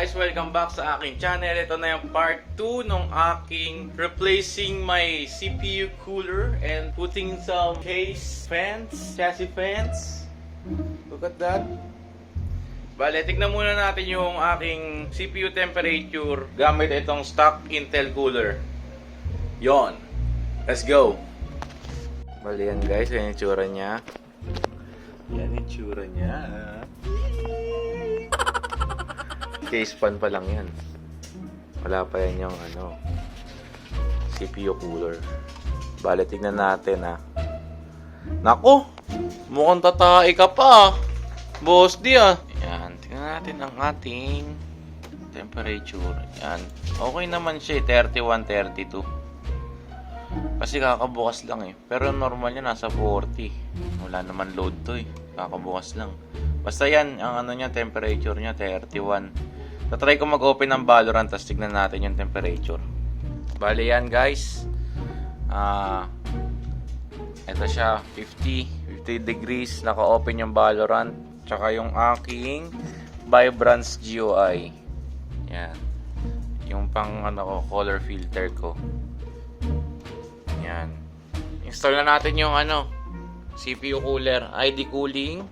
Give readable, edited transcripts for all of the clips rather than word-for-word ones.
guys, welcome back sa aking channel. Ito na yung part 2 ng aking replacing my CPU cooler and putting some chassis fans. Look at that. Bale, tignan muna natin yung aking CPU temperature gamit itong stock Intel cooler. Yon. Let's go. Bale yan guys, yan yung tsura niya. Yan yung tsura niya. Case fan pa lang yan. Wala pa yan yung CPU cooler. Bale, tignan natin ha. Nako! Mukhang tatae ka pa. Boss di ah. Yan, tignan natin ang ating temperature. Yan. Okay naman siya 31, 32. Kasi kakabukas lang eh. Pero normal niya nasa 40. Wala naman load to eh. Kakabukas lang. Basta yan, ang niya, temperature niya 31. Tatry ko mag-open ng Valorant, tapos tignan natin yung temperature. Bale yan guys. Ito siya, 50 degrees. Naka-open yung Valorant. Tsaka yung aking Vibrance GUI. Yan. Yung pang color filter ko. Yan. Install na natin yung CPU cooler. ID Cooling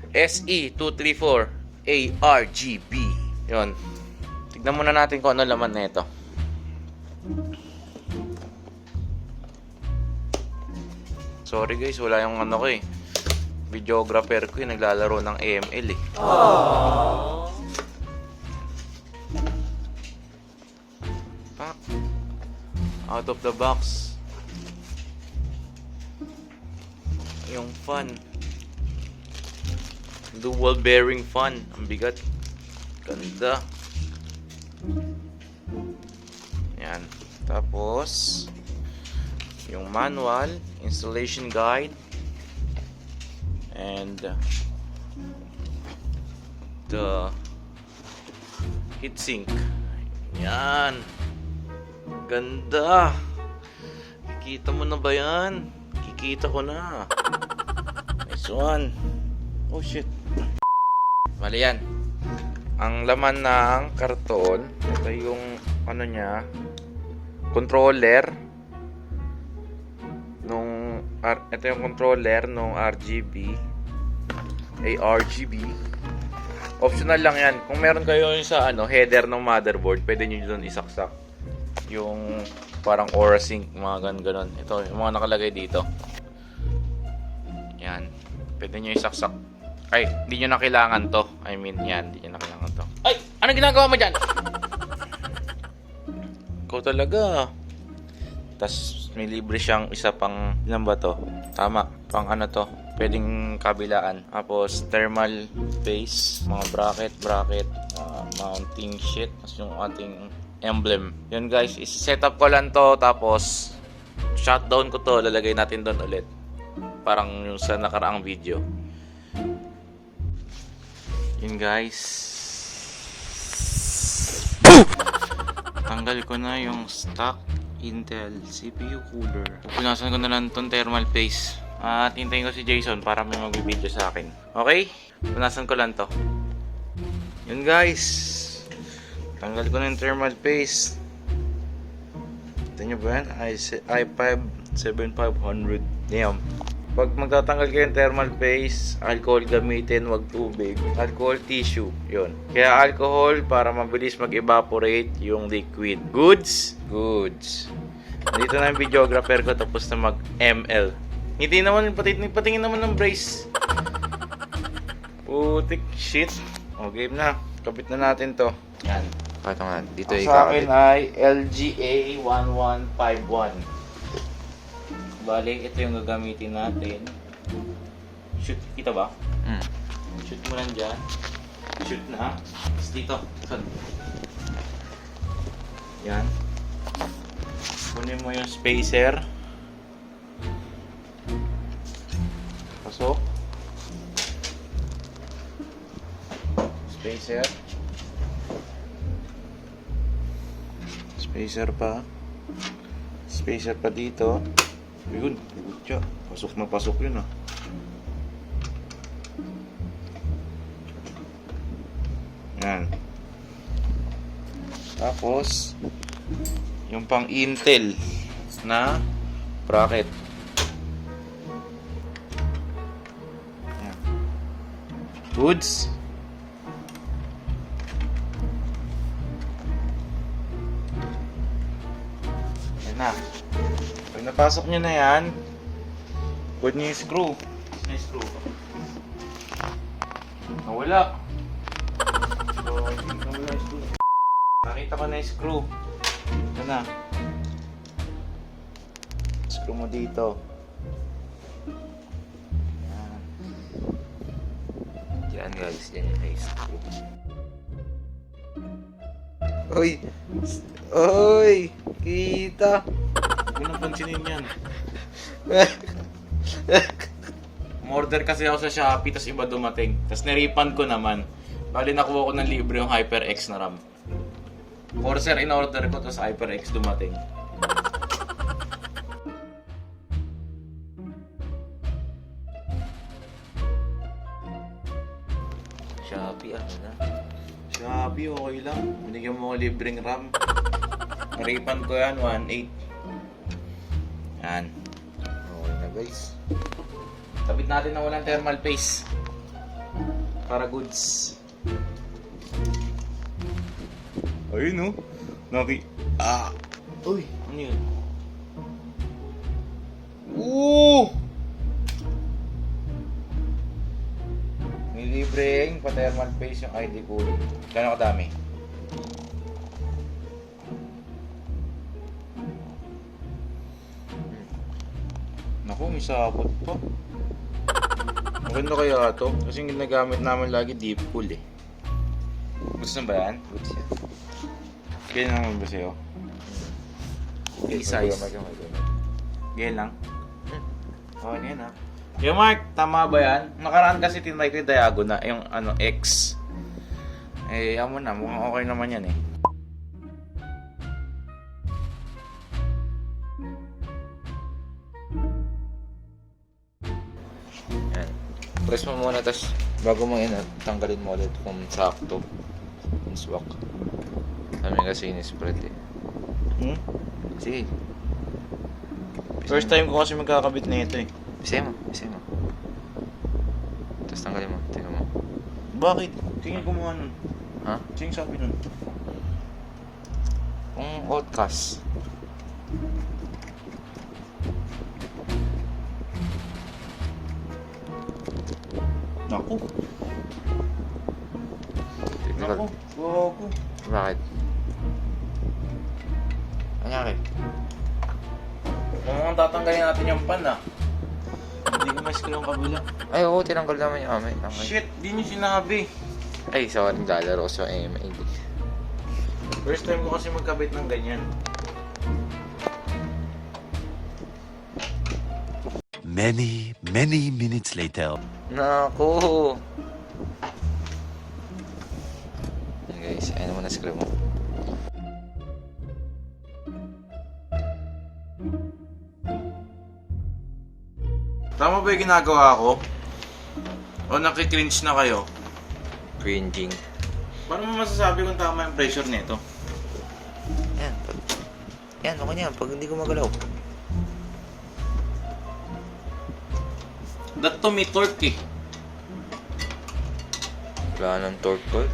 SE234 ARGB. Yun. Tignan muna natin kung ano laman na ito. Sorry guys, wala yung ko eh. Videographer ko yung naglalaro ng AML eh. Pak. Out of the box. Yung fan. Dual bearing fan. Ang bigat. Ganda. Yan. Tapos yung manual, installation guide, and the heatsink. Yan. Ganda. Kikita mo na ba yan? Kikita ko na. Nice one. Oh shit. Mali yan. Ang laman ng karton, ito yung niya, controller nung ito yung controller nung RGB, ARGB. Optional lang yan. Kung meron kayo yung sa header ng motherboard, pwede niyo doon isaksak yung parang Aura Sync, mga ganon. Ito yung mga nakalagay dito. Yan. Pwede niyo isaksak. Ay, hindi nyo na kailangan to. I mean, yan, hindi nyo na kailangan to. Ay! Ano ginagawa mo dyan? Ikaw talaga. Tapos, may libre siyang isa pang, ilan ba to? Tama, pang to. Pwedeng kabilaan. Tapos, thermal base, mga bracket, mounting sheet. Tapos yung ating emblem. Yun guys, set up ko lang to. Tapos, shutdown ko to. Lalagay natin doon ulit. Parang yung sa nakaraang video. Yun guys. Tanggal ko na yung stock Intel CPU cooler. Punasan ko na lang itong thermal paste. At hintayin ko si Jason para may magbibideo sa akin. Okay? Punasan ko lang to. Yun guys. Tanggal ko na yung thermal paste. Ito nyo ba yan? i5 7500. Damn. Pag magtatanggal kayo ng thermal paste, alcohol gamitin, wag tubig. Alcohol tissue, yun. Kaya alcohol para mabilis mag-evaporate yung liquid. Goods? Goods. Dito na yung videographer ko tapos na mag-ML. Hindi naman, patingin naman ng brace. Putik shit. O, game na. Kapit na natin to. Yan. Patong dito ay sa akin ay LGA 1151. Bale, ito yung gagamitin natin. Shoot, kita ba? Shoot mo lang dyan. Shoot na. Tapos dito. Yan. Kunin mo yung spacer. Pasok. Spacer. Spacer pa. Spacer pa dito. Yun, siya. Pasok na pasok yun ah. Yan. Tapos, yung pang Intel na bracket. Ayan. Goods. Ayan na. Pag napasok nyo na yan, good nyo yung screw. Na yung screw. Nawala. Nawala yung screw. Nakita ko na yung screw. Ito na. Screw mo dito. Yan. Diyan guys, diyan yung face screw. Oy! Oy! Kita! Huwag mo nang pansinin yan. Umorder kasi ako sa Shopee, tas iba dumating. Tas niripan ko naman. Bali nakuha ko ng libre yung HyperX na RAM. Corsair in-order ko, tas HyperX dumating. Shopee, ano na? Shopee, okay lang. Binigyan mo ko libreng RAM. Naripan ko yan, 1.8. Yan. Okay na guys. Tabit natin na walang thermal paste. Para goods. Ayun, no? Uy, ano yun? May libreng pa-thermal paste yung ID cool. Gano'ng kadami? Naku, may sapot pa. Maganda kaya ito. Kasi yung ginagamit naman lagi deep cool eh. Gusto na ba yan? Goods yan. Ganyan naman ba sa'yo? A-size. Ganyan lang? Oo, yan ha. Yung Mark, tama ba yan? Nakaraan kasi tinry ko yung diagonal, yung ano, X. Eh, yan mo na. Mukhang okay naman yan eh. Yan. Press mo muna, tas bago mo yun, tanggalin mo ulit kung sakto. Yung swak. Kami kasi in-spread eh. Hmm? Sige. First time ko kasi magkakabit na ito eh. Bisay mo. Tapos tanggalin mo. Tingnan mo. Bakit? Tingin ko mo nun. Ha? Sino sabi nun? Kung outcast. Naku. Technical. Naku. Gogo. Bakit? Anyari? Mukhang tatanggalin natin yung pan ah. Hindi ko mas yung kabila. Ay, oo, tinanggal naman yung amay. Shit, di nyo sinabi. Ay, sorry, naglalaro ko sa AMA. First time ko kasi magkabit ng ganyan. Many minutes later. Naku! Yan guys, ayun naman na screw mo. Tama ba yung ginagawa ko? O nakikringe na kayo? Cringing. Paano mo masasabi kung tama yung pressure nito? Yan, yan, okay na yan, pag hindi ko magalaw. That to me torque eh. Wala ng torque.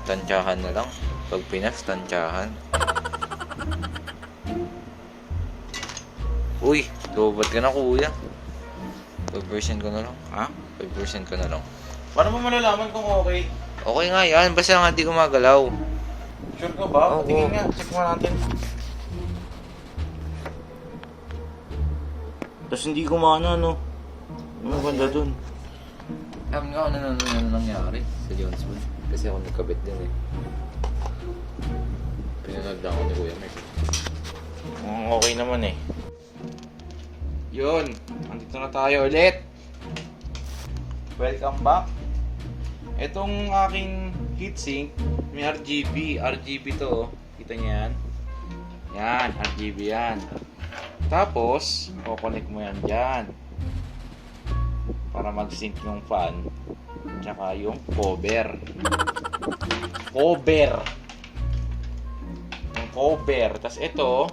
Tansyahan na lang. Pag pinas, tansyahan. Uy, lobat ka na kuya. 5% ko na lang. Ha? 5% ko na lang. Paano mo malalaman kung okay? Okay nga yan, basta nga di gumagalaw. Sure ka ba? Oo. Patingin nga, check mo natin. Tapos hindi gumana, no? Ano ganda dun? Alam nga kung ano nangyari sa Joneswood. Kasi ako nagkabit din eh. Pinunod lang ako ni Kuya Mike. Okay naman eh. Yun, andito na tayo ulit. Welcome back. Itong aking heatsink, may RGB. RGB to, oh. Kita niyo yan? Yan, RGB yan. Tapos, kukonek mo yan dyan. Para mag-sync yung fan. Tsaka yung cover. Cover! cover. Tapos ito,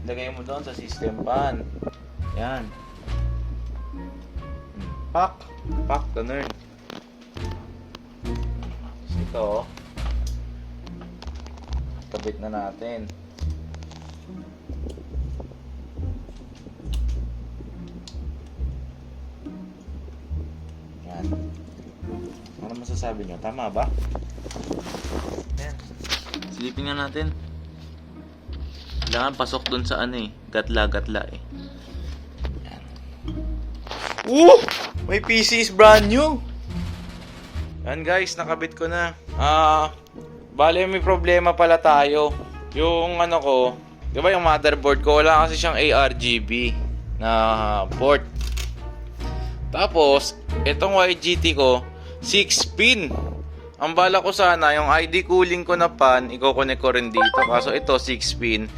lagay mo doon sa system pan. Yan. Pak, ganun. Tapos ito, kabit na natin. Yan. Ano masasabi nyo? Tama ba? Yan. Silipin nga natin. Kailangan pasok dun sa ano eh. Gatla eh. Yan. My PC is brand new! Yan guys, nakabit ko na. Bale may problema pala tayo. Yung ano ko, di ba yung motherboard ko, wala kasi siyang ARGB na port. Tapos, itong YGT ko, 6-pin. Ang bala ko sana, yung ID cooling ko na fan, i-connect ko rin dito. Kaso ito, 6-pin.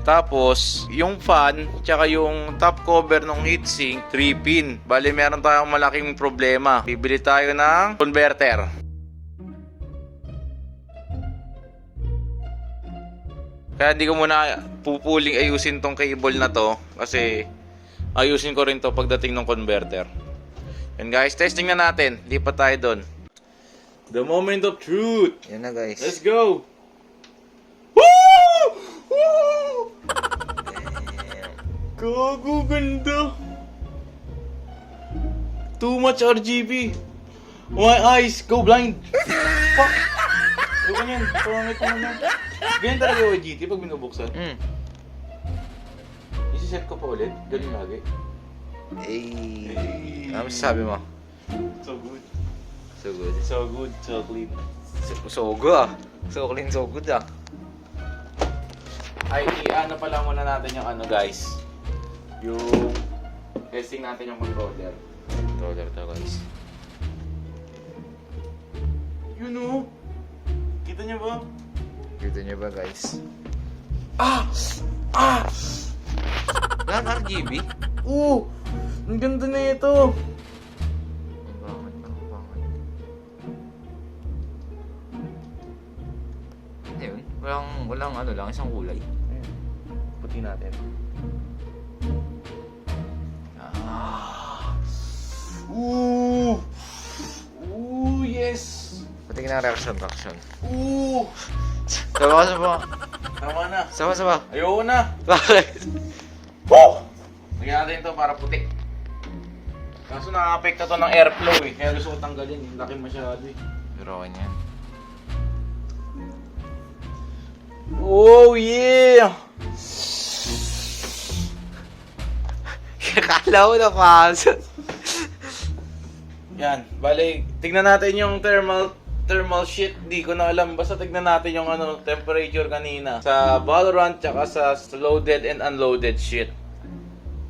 Tapos, yung fan, tsaka yung top cover ng heatsink, 3-pin. Bali, meron tayong malaking problema. Bibili tayo ng converter. Kaya hindi ko muna pupuling ayusin tong cable na to. Kasi, ayusin ko rin to pagdating ng converter. Yan guys, testing na natin. Lipat tayo doon. The moment of truth. Yan na guys. Let's go! Woo! Woo! Gago, ganda. Too much RGB. My eyes go blind. Fuck. Ewan yan, pangit mo naman. Ganyan talaga yung GT pag binubuksan. Isi-set ko pa ulit. Ganun lagi. Ano masasabi mo? So good. So good. So good, so clean. So good ah. So clean, so good ah. Ay, ano pala muna natin yung ano guys. Yung testing natin yung controller. Controller to guys. Yun o. Kita niyo ba? Kita niyo ba guys? Lang RGB? Ang ganda na ito. Bakit? Hindi yun. Walang ano lang, isang kulay. Ayan. Puti natin. Yes! Patingin na reaction. Tama na. Sama. Ayoko na. Bakit? Lagyan natin ito para puti. Kaso nakaka-apekto to ng airflow eh. Kaya gusto ko tanggalin. Laki masyado eh. Pero okay yan. Oh yeah! Kala ko na pasok. Yan. Bale, tignan natin yung thermal sheet. Di ko na alam. Basta tignan natin yung temperature kanina. Sa Valorant tsaka sa loaded and unloaded sheet.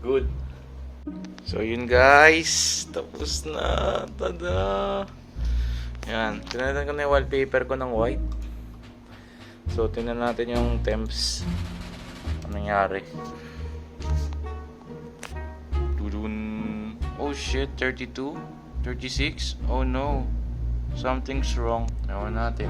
Good. So yun guys. Tapos na. Tada! Yan. Tignan ko na yung wallpaper ko ng white. So tignan natin yung temps. Anong nangyari? Oh shit, 32? 36? Oh no. Something's wrong. Ewan natin.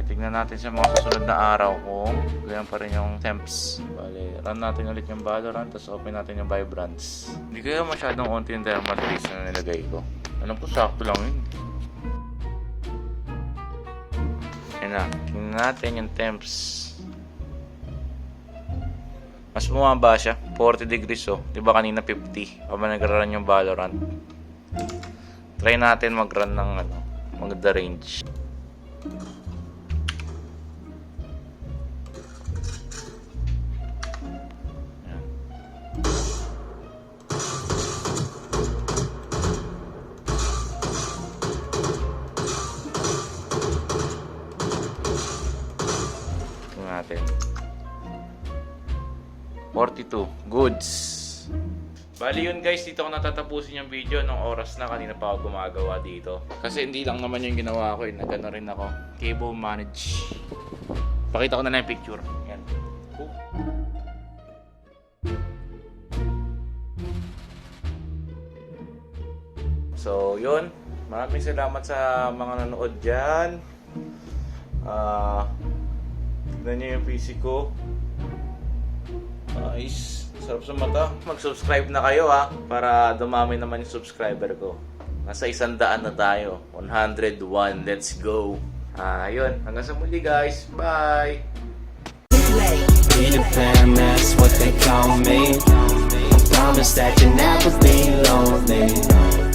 Tignan natin sa mga susunod na araw kung ganyan pa rin yung temps. Bale, run natin ulit yung Valorant, tapos open natin yung Vibrance. Hindi kaya masyadong konti yung thermal trace na nilagay ko. Alam ko, sakto lang yun. Yan na. Tignan natin yung temps. Mas bumaba siya. 40 degrees oh. Diba kanina 50? Habang nag-run yung Valorant. Try natin mag-run ng mag-the range. Ayan. Tingnan natin. 42. Goods. Bali yun guys, dito ko natatapusin yung video nung oras na kanina pa ako gumagawa dito. Kasi hindi lang naman yung ginawa ko eh. Nagano rin ako. Cable manage. Pakita ko na lang yung picture. Yan. So yun. Maraming salamat sa mga nanood dyan. Tignan niyo yung PC ko. Nice. Sarap sa mata. Mag-subscribe na kayo ha. Para dumami naman yung subscriber ko. Nasa 100 na tayo. 101. Let's go. Ayun. Hanggang sa muli guys. Bye! Peter Pan, that's what they call me. I promise that you'll never be lonely.